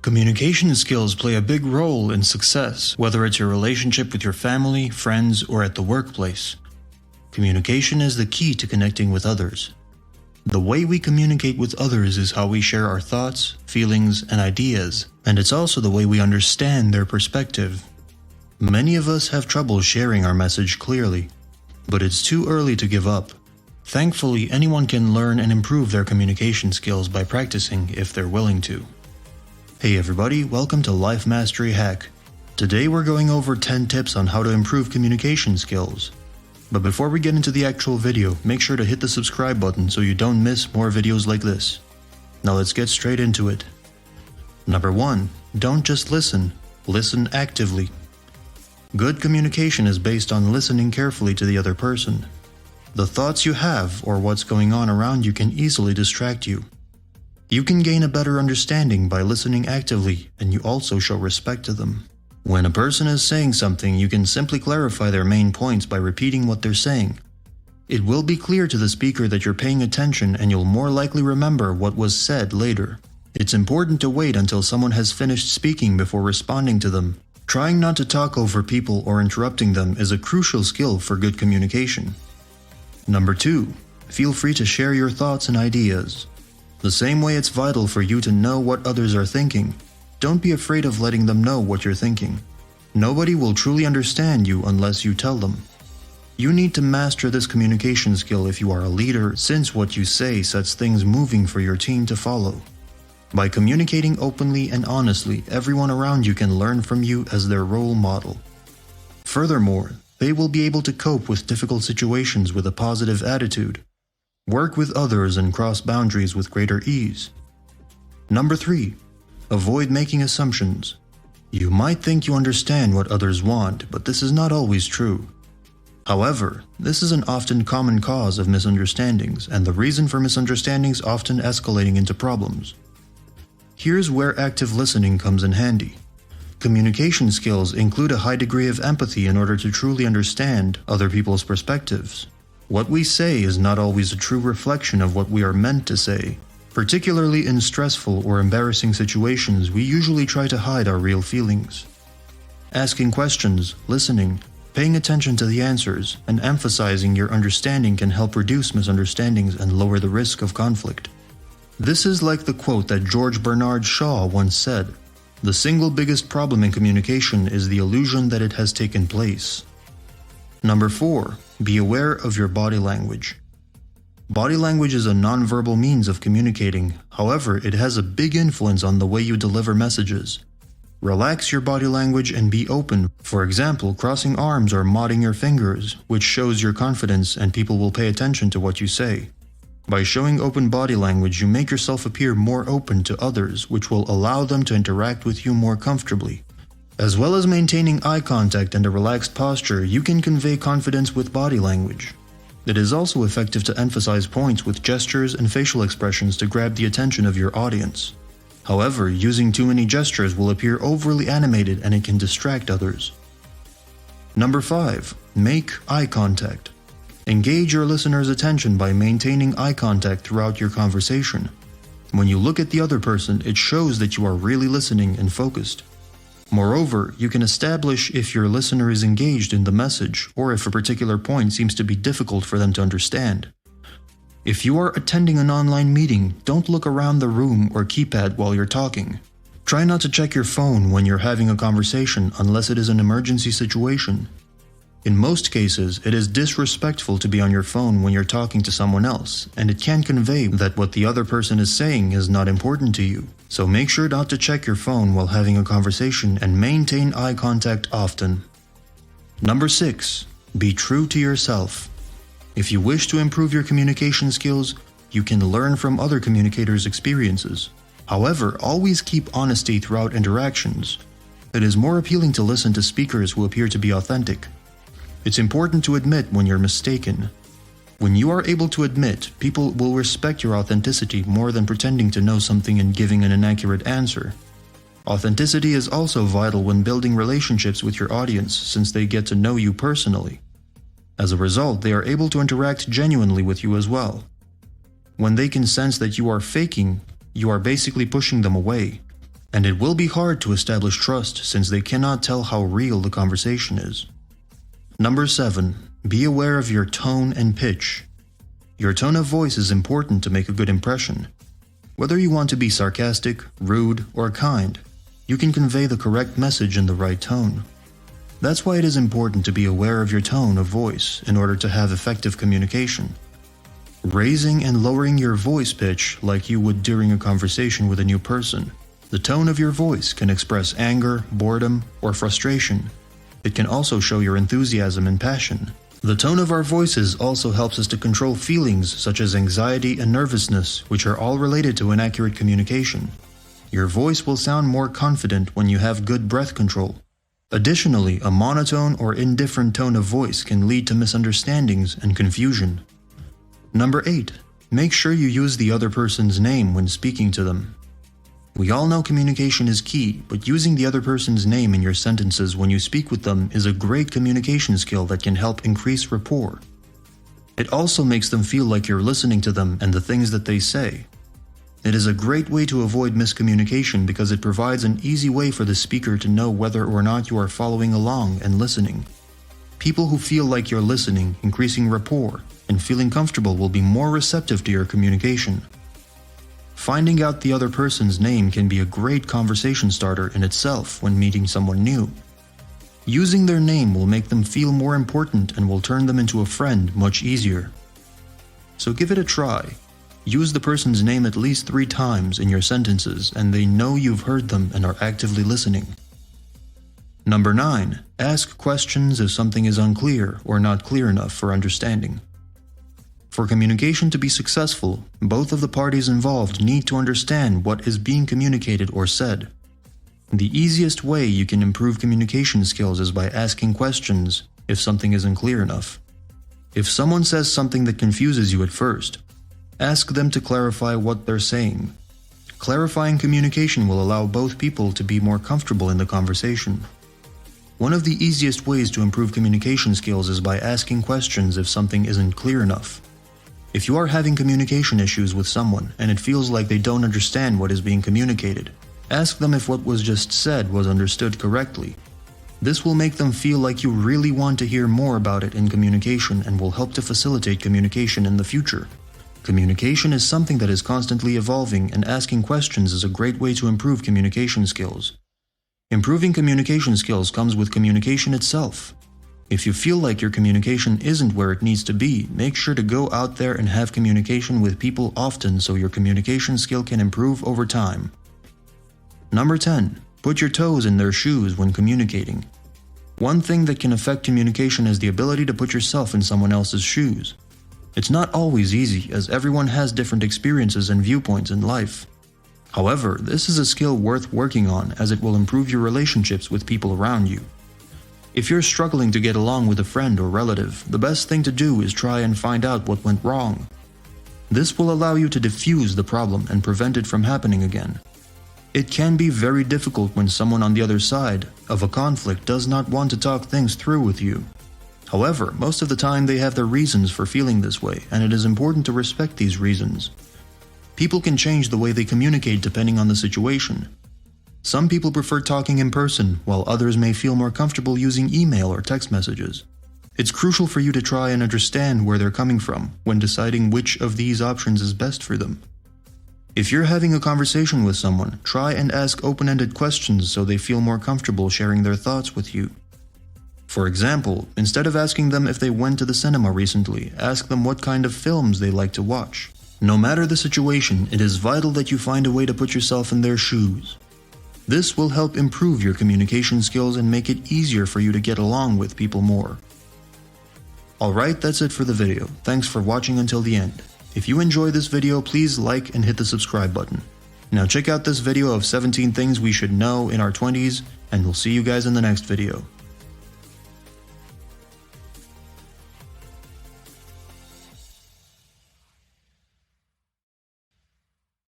Communication skills play a big role in success, whether it's your relationship with your family, friends, or at the workplace. Communication is the key to connecting with others. The way we communicate with others is how we share our thoughts, feelings, and ideas, and it's also the way we understand their perspective. Many of us have trouble sharing our message clearly, but it's too early to give up. Thankfully, anyone can learn and improve their communication skills by practicing if they're willing to. Hey everybody, welcome to Life Mastery Hack. Today we're going over 10 tips on how to improve communication skills. But before we get into the actual video, make sure to hit the subscribe button so you don't miss more videos like this. Now let's get straight into it. Number 1. Don't just listen. Listen actively. Good communication is based on listening carefully to the other person. The thoughts you have or what's going on around you can easily distract you. You can gain a better understanding by listening actively, and you also show respect to them. When a person is saying something, you can simply clarify their main points by repeating what they're saying. It will be clear to the speaker that you're paying attention, and you'll more likely remember what was said later. It's important to wait until someone has finished speaking before responding to them. Trying not to talk over people or interrupting them is a crucial skill for good communication. Number 2. Feel free to share your thoughts and ideas. The same way it's vital for you to know what others are thinking, don't be afraid of letting them know what you're thinking. Nobody will truly understand you unless you tell them. You need to master this communication skill if you are a leader, since what you say sets things moving for your team to follow. By communicating openly and honestly, everyone around you can learn from you as their role model. Furthermore, they will be able to cope with difficult situations with a positive attitude. Work with others and cross boundaries with greater ease. Number 3. Avoid making assumptions. You might think you understand what others want, but this is not always true. However, this is an often common cause of misunderstandings, and the reason for misunderstandings often escalating into problems. Here's where active listening comes in handy. Communication skills include a high degree of empathy in order to truly understand other people's perspectives. What we say is not always a true reflection of what we are meant to say. Particularly in stressful or embarrassing situations, we usually try to hide our real feelings. Asking questions, listening, paying attention to the answers, and emphasizing your understanding can help reduce misunderstandings and lower the risk of conflict. This is like the quote that George Bernard Shaw once said, "The single biggest problem in communication is the illusion that it has taken place." Number 4. Be aware of your body language. Body language is a nonverbal means of communicating, however, it has a big influence on the way you deliver messages. Relax your body language and be open, for example, crossing arms or nodding your fingers, which shows your confidence and people will pay attention to what you say. By showing open body language, you make yourself appear more open to others, which will allow them to interact with you more comfortably. As well as maintaining eye contact and a relaxed posture, you can convey confidence with body language. It is also effective to emphasize points with gestures and facial expressions to grab the attention of your audience. However, using too many gestures will appear overly animated and it can distract others. Number 5. Make eye contact. Engage your listener's attention by maintaining eye contact throughout your conversation. When you look at the other person, it shows that you are really listening and focused. Moreover, you can establish if your listener is engaged in the message or if a particular point seems to be difficult for them to understand. If you are attending an online meeting, don't look around the room or keypad while you're talking. Try not to check your phone when you're having a conversation unless it is an emergency situation. In most cases, it is disrespectful to be on your phone when you're talking to someone else, and it can convey that what the other person is saying is not important to you. So make sure not to check your phone while having a conversation and maintain eye contact often. Number 6. Be true to yourself. If you wish to improve your communication skills, you can learn from other communicators' experiences. However, always keep honesty throughout interactions. It is more appealing to listen to speakers who appear to be authentic. It's important to admit when you're mistaken. When you are able to admit, people will respect your authenticity more than pretending to know something and giving an inaccurate answer. Authenticity is also vital when building relationships with your audience, since they get to know you personally. As a result, they are able to interact genuinely with you as well. When they can sense that you are faking, you are basically pushing them away. And it will be hard to establish trust since they cannot tell how real the conversation is. Number 7. Be aware of your tone and pitch. Your tone of voice is important to make a good impression. Whether you want to be sarcastic, rude, or kind, you can convey the correct message in the right tone. That's why it is important to be aware of your tone of voice in order to have effective communication. Raising and lowering your voice pitch like you would during a conversation with a new person. The tone of your voice can express anger, boredom, or frustration. It can also show your enthusiasm and passion. The tone of our voices also helps us to control feelings such as anxiety and nervousness, which are all related to inaccurate communication. Your voice will sound more confident when you have good breath control. Additionally, a monotone or indifferent tone of voice can lead to misunderstandings and confusion. Number 8. Make sure you use the other person's name when speaking to them. We all know communication is key, but using the other person's name in your sentences when you speak with them is a great communication skill that can help increase rapport. It also makes them feel like you're listening to them and the things that they say. It is a great way to avoid miscommunication because it provides an easy way for the speaker to know whether or not you are following along and listening. People who feel like you're listening, increasing rapport, and feeling comfortable will be more receptive to your communication. Finding out the other person's name can be a great conversation starter in itself when meeting someone new. Using their name will make them feel more important and will turn them into a friend much easier. So give it a try. Use the person's name at least 3 times in your sentences and they know you've heard them and are actively listening. Number 9. Ask questions if something is unclear or not clear enough for understanding. For communication to be successful, both of the parties involved need to understand what is being communicated or said. The easiest way you can improve communication skills is by asking questions if something isn't clear enough. If someone says something that confuses you at first, ask them to clarify what they're saying. Clarifying communication will allow both people to be more comfortable in the conversation. One of the easiest ways to improve communication skills is by asking questions if something isn't clear enough. If you are having communication issues with someone and it feels like they don't understand what is being communicated, ask them if what was just said was understood correctly. This will make them feel like you really want to hear more about it in communication and will help to facilitate communication in the future. Communication is something that is constantly evolving, and asking questions is a great way to improve communication skills. Improving communication skills comes with communication itself. If you feel like your communication isn't where it needs to be, make sure to go out there and have communication with people often so your communication skill can improve over time. Number 10. Put your toes in their shoes when communicating. One thing that can affect communication is the ability to put yourself in someone else's shoes. It's not always easy, as everyone has different experiences and viewpoints in life. However, this is a skill worth working on as it will improve your relationships with people around you. If you're struggling to get along with a friend or relative, the best thing to do is try and find out what went wrong. This will allow you to diffuse the problem and prevent it from happening again. It can be very difficult when someone on the other side of a conflict does not want to talk things through with you. However, most of the time they have their reasons for feeling this way, and it is important to respect these reasons. People can change the way they communicate depending on the situation. Some people prefer talking in person, while others may feel more comfortable using email or text messages. It's crucial for you to try and understand where they're coming from when deciding which of these options is best for them. If you're having a conversation with someone, try and ask open-ended questions so they feel more comfortable sharing their thoughts with you. For example, instead of asking them if they went to the cinema recently, ask them what kind of films they like to watch. No matter the situation, it is vital that you find a way to put yourself in their shoes. This will help improve your communication skills and make it easier for you to get along with people more. Alright, that's it for the video. Thanks for watching until the end. If you enjoyed this video, please like and hit the subscribe button. Now check out this video of 17 things we should know in our 20s, and we'll see you guys in the next video.